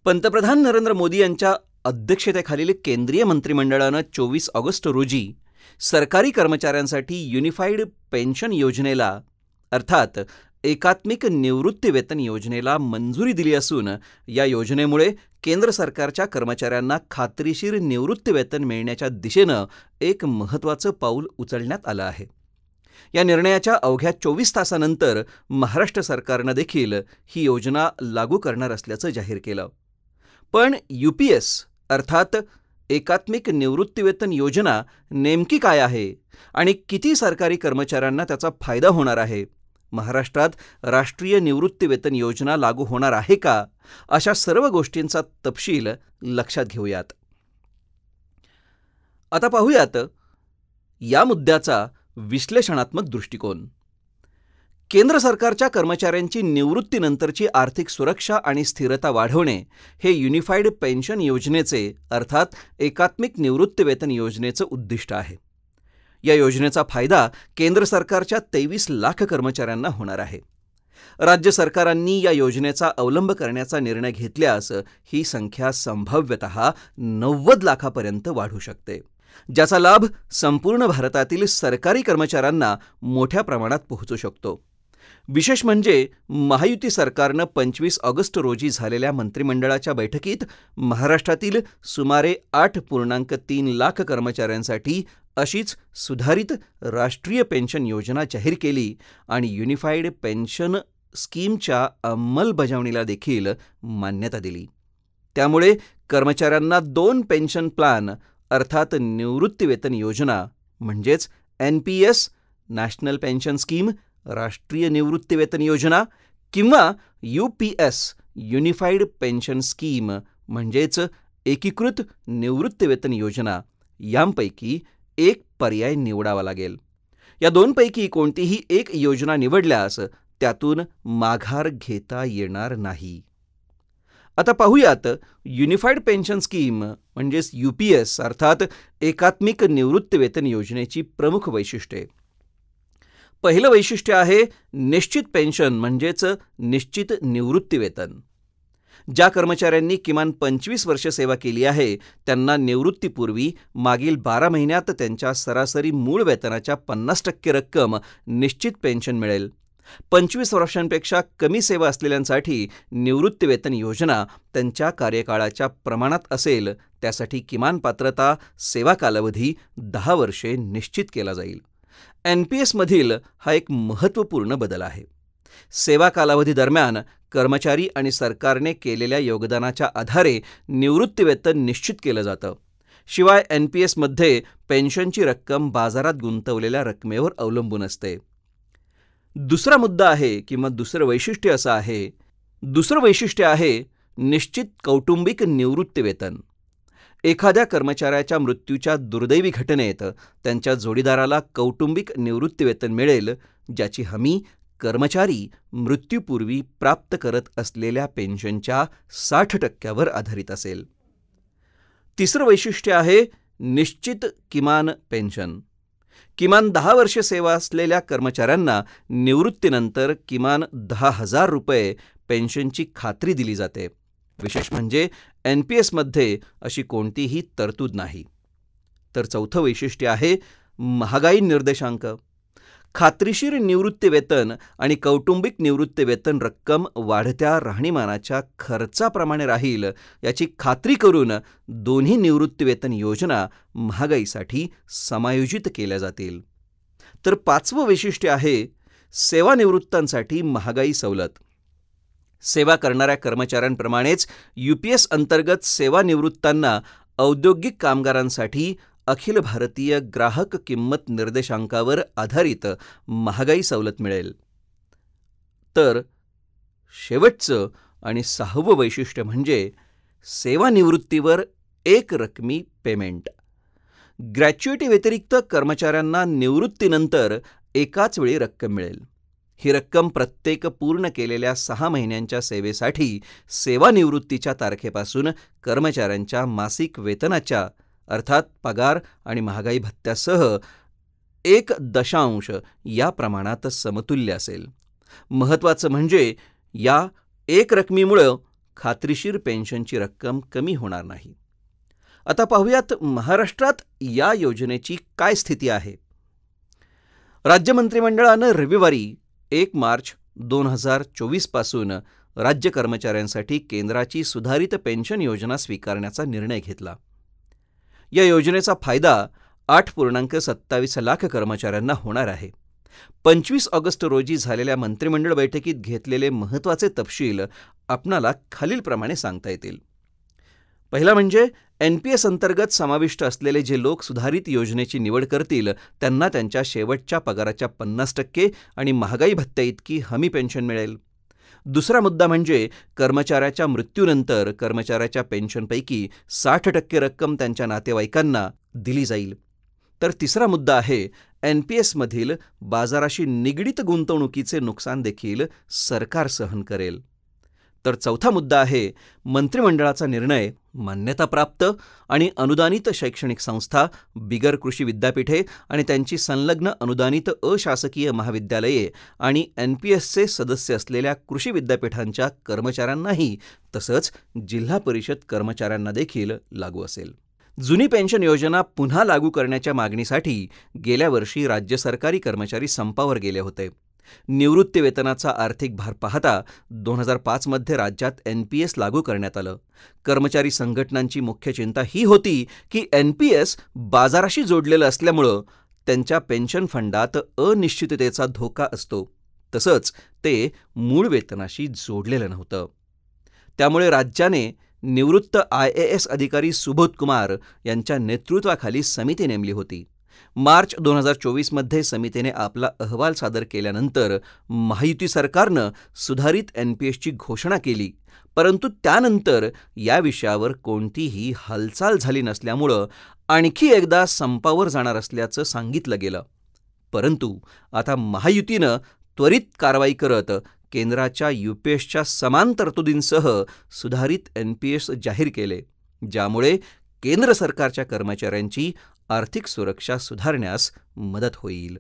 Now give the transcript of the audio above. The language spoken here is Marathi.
पंतप्रधान नरेंद्र मोदी यांच्या अध्यक्षतेखालील केंद्रीय मंत्रिमंडळानं 24 ऑगस्ट रोजी सरकारी कर्मचाऱ्यांसाठी युनिफाईड पेन्शन योजनेला अर्थात एकात्मिक निवृत्तीवेतन योजनेला मंजुरी दिली असून या योजनेमुळे केंद्र सरकारच्या कर्मचाऱ्यांना खात्रीशीर निवृत्तीवेतन मिळण्याच्या दिशेनं एक महत्त्वाचं पाऊल उचलण्यात आलं आहे। या निर्णयाच्या अवघ्या 24 तासानंतर महाराष्ट्र सरकारनं देखील ही योजना लागू करणार असल्याचं जाहीर केलं। पण यूपीएस अर्थात एकात्मिक निवृत्तीवेतन योजना नेमकी काय आहे आणि किती सरकारी कर्मचाऱ्यांना त्याचा फायदा होणार आहे? महाराष्ट्रात राष्ट्रीय निवृत्तीवेतन योजना लागू होणार आहे का? अशा सर्व गोष्टींचा तपशील लक्षात घेऊयात। आता पाहूयात या मुद्द्याचा विश्लेषणात्मक दृष्टिकोन। केंद्र सरकारच्या कर्मचाऱ्यांची निवृत्तीनंतरची आर्थिक सुरक्षा आणि स्थिरता वाढवणे हे युनिफाईड पेन्शन योजनेचे अर्थात एकात्मिक निवृत्तीवेतन योजनेचं उद्दिष्ट आहे। या योजनेचा फायदा केंद्र सरकारच्या 23 लाख कर्मचाऱ्यांना होणार आहे। राज्य सरकारांनी या योजनेचा अवलंब करण्याचा निर्णय घेतल्यास ही संख्या संभाव्यतः 90 लाखापर्यंत वाढू शकते, ज्याचा लाभ संपूर्ण भारतातील सरकारी कर्मचाऱ्यांना मोठ्या प्रमाणात पोहोचू शकतो। विशेष म्हणजे महायुती सरकारनं 25 ऑगस्ट रोजी झालेल्या मंत्रिमंडळाच्या बैठकीत महाराष्ट्रातील सुमारे 8.3 लाख कर्मचाऱ्यांसाठी अशीच सुधारित राष्ट्रीय पेन्शन योजना जाहीर केली आणि युनिफाईड पेन्शन स्कीमच्या अंमलबजावणीला देखील मान्यता दिली। त्यामुळे कर्मचाऱ्यांना 2 पेन्शन प्लॅन अर्थात निवृत्तीवेतन योजना म्हणजेच NPS नॅशनल पेन्शन स्कीम राष्ट्रीय निवृत्तीवेतन योजना किंवा UPS युनिफाईड पेन्शन स्कीम म्हणजेच एकीकृत निवृत्तीवेतन योजना यांपैकी एक पर्याय निवडावा लागेल। या दोनपैकी कोणतीही एक योजना निवडल्यास त्यातून माघार घेता येणार नाही। आता पाहूयात युनिफाईड पेन्शन स्कीम म्हणजेच UPS अर्थात एकात्मिक निवृत्तीवेतन योजनेची प्रमुख वैशिष्ट्ये। पहिलं वैशिष्ट्य आहे निश्चित पेन्शन म्हणजेच निश्चित निवृत्तीवेतन। ज्या कर्मचाऱ्यांनी किमान 25 वर्ष सेवा केली आहे त्यांना निवृत्तीपूर्वी मागील 12 महिन्यात त्यांच्या सरासरी मूळ वेतनाच्या 50% रक्कम निश्चित पेन्शन मिळेल। 25 वर्षांपेक्षा कमी सेवा असलेल्यांसाठी निवृत्तीवेतन योजना त्यांच्या कार्यकाळाच्या प्रमाणात असेल, त्यासाठी किमान पात्रता सेवा कालावधी 10 वर्षे निश्चित केला जाईल। NPS मधील हा एक महत्त्वपूर्ण बदल आहे। सेवा कालावधी दरम्यान कर्मचारी आणि सरकारने केलेल्या योगदानाच्या आधारे निवृत्तीवेतन निश्चित केलं जातं। शिवाय NPS मध्ये पेन्शनची रक्कम बाजारात गुंतवलेल्या रकमेवर अवलंबून असते। दुसरा मुद्दा आहे किंवा दुसरं वैशिष्ट्य असं आहे, दुसरं वैशिष्ट्य आहे निश्चित कौटुंबिक निवृत्तीवेतन। एखाद्या कर्मचाऱ्याच्या मृत्यूच्या दुर्दैवी घटनेत त्यांच्या जोडीदाराला कौटुंबिक निवृत्तीवेतन मिळेल, ज्याची हमी कर्मचारी मृत्यूपूर्वी प्राप्त करत असलेल्या पेन्शनच्या 60% आधारित असेल। तिसरं वैशिष्ट्य आहे निश्चित किमान पेन्शन। किमान 10 वर्षे सेवा असलेल्या कर्मचाऱ्यांना निवृत्तीनंतर किमान 10,000 रुपये पेन्शनची खात्री दिली जाते। विशेष म्हणजे NPS मध्ये अशी कोणतीही तरतूद नाही। तर चौथं वैशिष्ट्य आहे महागाई निर्देशांक। खात्रीशीर निवृत्तीवेतन आणि कौटुंबिक निवृत्तीवेतन रक्कम वाढत्या राहणीमानाच्या खर्चाप्रमाणे राहील याची खात्री करून दोन्ही निवृत्तीवेतन योजना महागाईसाठी समायोजित केल्या जातील। तर पाचवं वैशिष्ट्य आहे सेवानिवृत्तांसाठी महागाई सवलत। सेवा करणाऱ्या कर्मचाऱ्यांप्रमाणेच UPS अंतर्गत सेवानिवृत्तांना औद्योगिक कामगारांसाठी अखिल भारतीय ग्राहक किंमत निर्देशांकावर आधारित महागाई सवलत मिळेल। तर शेवटचं आणि 6वं वैशिष्ट्य म्हणजे सेवानिवृत्तीवर एक रकमी पेमेंट। ग्रॅच्युइटी व्यतिरिक्त कर्मचाऱ्यांना निवृत्तीनंतर एकाच वेळी रक्कम मिळेल। ही रक्कम प्रत्येक पूर्ण केलेल्या 6 महिन्यांच्या सेवेसाठी सेवानिवृत्तीच्या तारखेपासून कर्मचाऱ्यांच्या मासिक वेतनाच्या अर्थात पगार आणि महागाई भत्त्यासह 1 या प्रमाणात समतुल्य असेल। महत्त्वाचं म्हणजे या एक रकमीमुळे खात्रीशीर पेन्शनची रक्कम कमी होणार नाही. आता पाहूयात महाराष्ट्रात या योजनेची काय स्थिती आहे. राज्य मंत्रिमंडळानं रविवारी 1 मार्च 2024 पासून राज्य कर्मचाऱ्यांसाठी केंद्राची सुधारित पेन्शन योजना स्वीकारण्याचा निर्णय घेतला. या योजनेचा फायदा 8.27 लाख कर्मचाऱ्यांना होणार आहे. 25 ऑगस्ट रोजी झालेल्या मंत्रिमंडळ बैठकीत घेतलेले महत्त्वाचे तपशील आपणाला खालीलप्रमाणे सांगता येतील. पहिला म्हणजे NPS अंतर्गत समाविष्ट असलेले जे लोक सुधारित योजनेची निवड करतील त्यांना त्यांच्या शेवटच्या पगाराच्या 50% आणि महागाई भत्त्याइतकी हमी पेन्शन मिळेल. दुसरा मुद्दा म्हणजे कर्मचाऱ्याच्या मृत्यूनंतर कर्मचाऱ्याच्या पेन्शनपैकी 60% रक्कम त्यांच्या नातेवाईकांना दिली जाईल. तर तिसरा मुद्दा आहे NPS मधील बाजाराशी निगडीत गुंतवणुकीचे नुकसान देखील सरकार सहन करेल. तर चौथा मुद्दा आहे मंत्रिमंडळाचा निर्णय मान्यताप्राप्त आणि अनुदानित शैक्षणिक संस्था, बिगर कृषी विद्यापीठे आणि त्यांची संलग्न अनुदानित अशासकीय महाविद्यालये आणि NPSचे सदस्य असलेल्या कृषी विद्यापीठांच्या कर्मचाऱ्यांनाही तसंच जिल्हा परिषद कर्मचाऱ्यांना देखील लागू असेल. जुनी पेन्शन योजना पुन्हा लागू करण्याच्या मागणीसाठी गेल्या वर्षी राज्य सरकारी कर्मचारी संपावर गेले होते. निवृत्ती वेतनाचा आर्थिक भार पाहता 2005 मध्ये राज्यात NPS लागू करण्यात आलं. कर्मचारी संघटनांची मुख्य चिंता ही होती की NPS बाजाराशी जोडलेलं असल्यामुळं त्यांच्या पेन्शन फंडात अनिश्चिततेचा धोका असतो. तसंच ते मूळ वेतनाशी जोडलेलं नव्हतं. त्यामुळे राज्याने निवृत्त IAS अधिकारी सुबोध कुमार यांच्या नेतृत्वाखाली समिती नेमली होती. मार्च 2024 मध्ये समितीने आपला अहवाल सादर केल्यानंतर महायुती सरकारनं सुधारित NPSची घोषणा केली. परंतु त्यानंतर या विषयावर कोणतीही हालचाल झाली नसल्यामुळं आणखी एकदा संपावर जाणार असल्याचं सांगितलं गेलं. परंतु आता महायुतीनं त्वरित कारवाई करत केंद्राच्या UPSच्या समान तरतुदींसह सुधारित NPS जाहीर केले, ज्यामुळे केंद्र सरकारच्या कर्मचाऱ्यांची आर्थिक सुरक्षा सुधारण्यास मदत होईल.